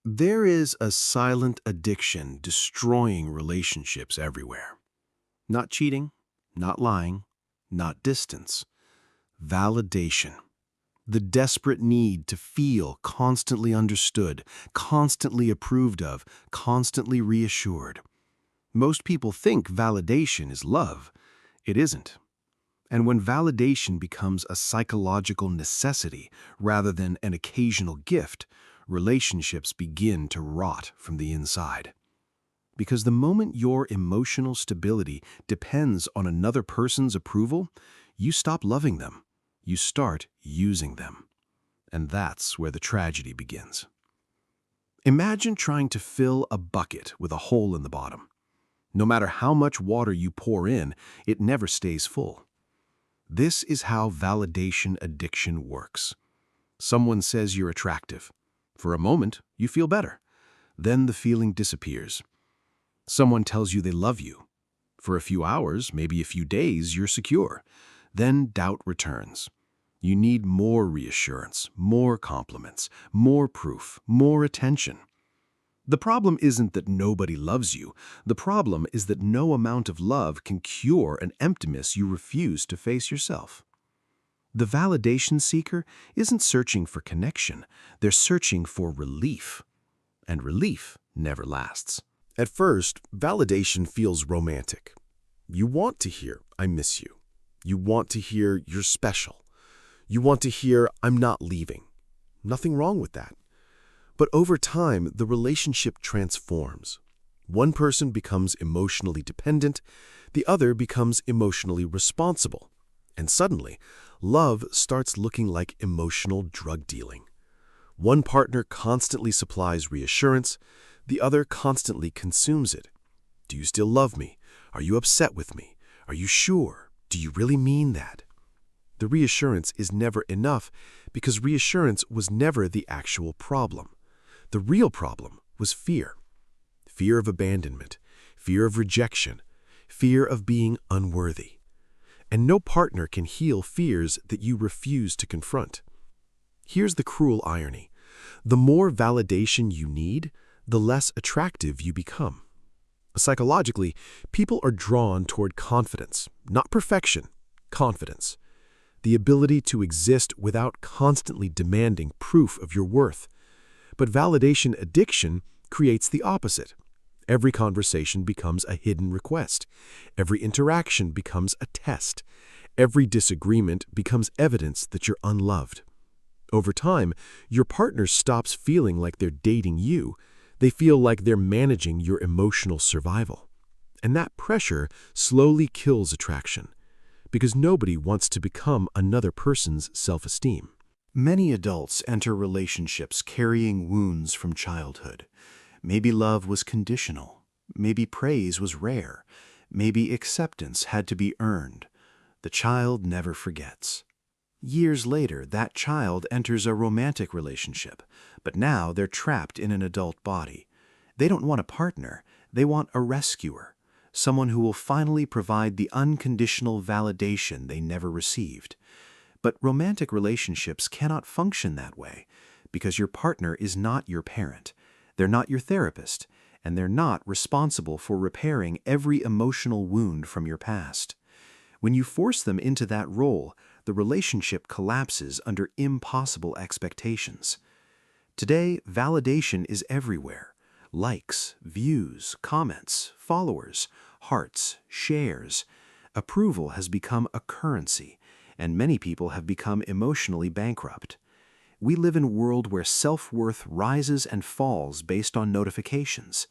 There is a silent addiction destroying relationships everywhere. Not cheating, not lying, not distance. Validation. The desperate need to feel constantly understood, constantly approved of, constantly reassured. Most people think validation is love. It isn't. And when validation becomes a psychological necessity rather than an occasional gift, relationships begin to rot from the inside. Because the moment your emotional stability depends on another person's approval, you stop loving them. You start using them. And that's where the tragedy begins. Imagine trying to fill a bucket with a hole in the bottom. No matter how much water you pour in, it never stays full. This is how validation addiction works. Someone says you're attractive. For a moment, you feel better. Then the feeling disappears. Someone tells you they love you. For a few hours, maybe a few days, you're secure. Then doubt returns. You need more reassurance, more compliments, more proof, more attention. The problem isn't that nobody loves you. The problem is that no amount of love can cure an emptiness you refuse to face yourself. The validation seeker isn't searching for connection. They're searching for relief. And relief never lasts. At first, validation feels romantic. You want to hear, "I miss you." You want to hear, "You're special." You want to hear, "I'm not leaving." Nothing wrong with that. But over time, the relationship transforms. One person becomes emotionally dependent, the other becomes emotionally responsible. And suddenly, love starts looking like emotional drug dealing. One partner constantly supplies reassurance, the other constantly consumes it. "Do you still love me? Are you upset with me? Are you sure? Do you really mean that?" The reassurance is never enough because reassurance was never the actual problem. The real problem was fear. Fear of abandonment, fear of rejection, fear of being unworthy. And no partner can heal fears that you refuse to confront. Here's the cruel irony. The more validation you need, the less attractive you become. Psychologically, people are drawn toward confidence, not perfection, confidence. The ability to exist without constantly demanding proof of your worth. But validation addiction creates the opposite. Every conversation becomes a hidden request. Every interaction becomes a test. Every disagreement becomes evidence that you're unloved. Over time, your partner stops feeling like they're dating you. They feel like they're managing your emotional survival. And that pressure slowly kills attraction, because nobody wants to become another person's self-esteem. Many adults enter relationships carrying wounds from childhood. Maybe love was conditional. Maybe praise was rare. Maybe acceptance had to be earned. The child never forgets. Years later, that child enters a romantic relationship, but now they're trapped in an adult body. They don't want a partner. They want a rescuer, someone who will finally provide the unconditional validation they never received. But romantic relationships cannot function that way because your partner is not your parent, they're not your therapist, and they're not responsible for repairing every emotional wound from your past. When you force them into that role, the relationship collapses under impossible expectations. Today, validation is everywhere. Likes, views, comments, followers, hearts, shares. Approval has become a currency, and many people have become emotionally bankrupt. We live in a world where self-worth rises and falls based on notifications,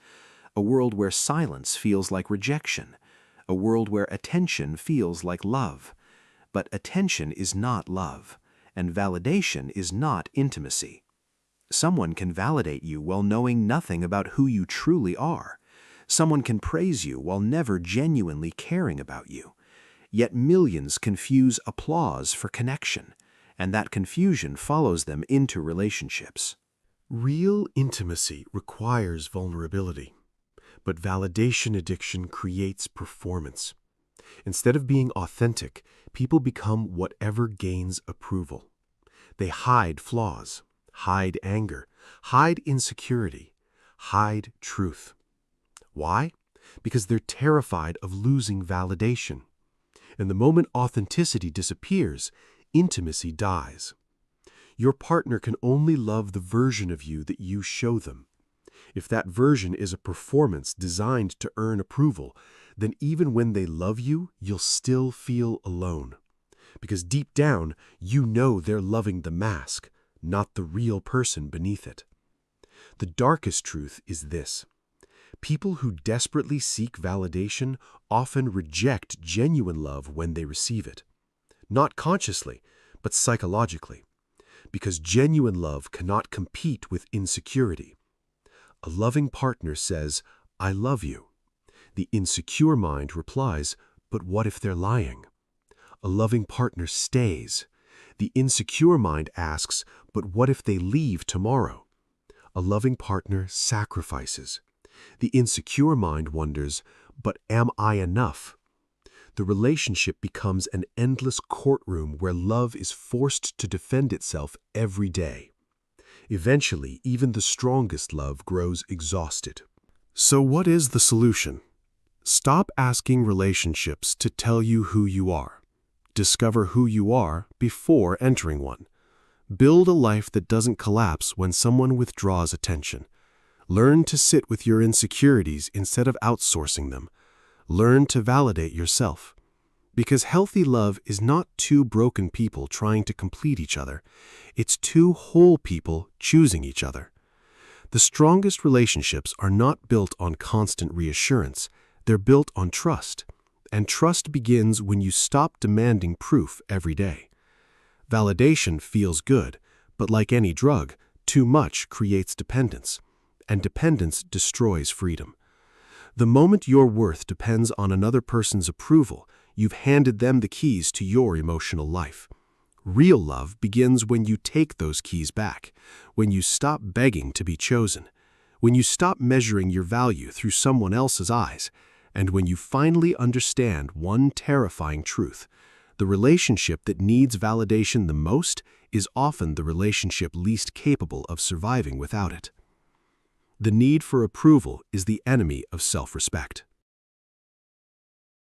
a world where silence feels like rejection, a world where attention feels like love. But attention is not love, and validation is not intimacy. Someone can validate you while knowing nothing about who you truly are. Someone can praise you while never genuinely caring about you. Yet millions confuse applause for connection, and that confusion follows them into relationships. Real intimacy requires vulnerability, but validation addiction creates performance. Instead of being authentic, people become whatever gains approval. They hide flaws, hide anger, Hide insecurity. Hide truth. Why? Because they're terrified of losing validation. And the moment authenticity disappears, intimacy dies. Your partner can only love the version of you that you show them. If that version is a performance designed to earn approval, then even when they love you, you'll still feel alone. Because deep down, you know they're loving the mask, not the real person beneath it. The darkest truth is this: people who desperately seek validation often reject genuine love when they receive it. Not consciously, but psychologically. Because genuine love cannot compete with insecurity. A loving partner says, "I love you." The insecure mind replies, "But what if they're lying?" A loving partner stays. The insecure mind asks, "But what if they leave tomorrow?" A loving partner sacrifices. The insecure mind wonders, "But am I enough?" The relationship becomes an endless courtroom where love is forced to defend itself every day. Eventually, even the strongest love grows exhausted. So what is the solution? Stop asking relationships to tell you who you are. Discover who you are before entering one. Build a life that doesn't collapse when someone withdraws attention. Learn to sit with your insecurities instead of outsourcing them. Learn to validate yourself. Because healthy love is not two broken people trying to complete each other. It's two whole people choosing each other. The strongest relationships are not built on constant reassurance. They're built on trust. And trust begins when you stop demanding proof every day. Validation feels good, but like any drug, too much creates dependence. And dependence destroys freedom. The moment your worth depends on another person's approval, you've handed them the keys to your emotional life. Real love begins when you take those keys back, when you stop begging to be chosen, when you stop measuring your value through someone else's eyes, and when you finally understand one terrifying truth: the relationship that needs validation the most is often the relationship least capable of surviving without it. The need for approval is the enemy of self-respect.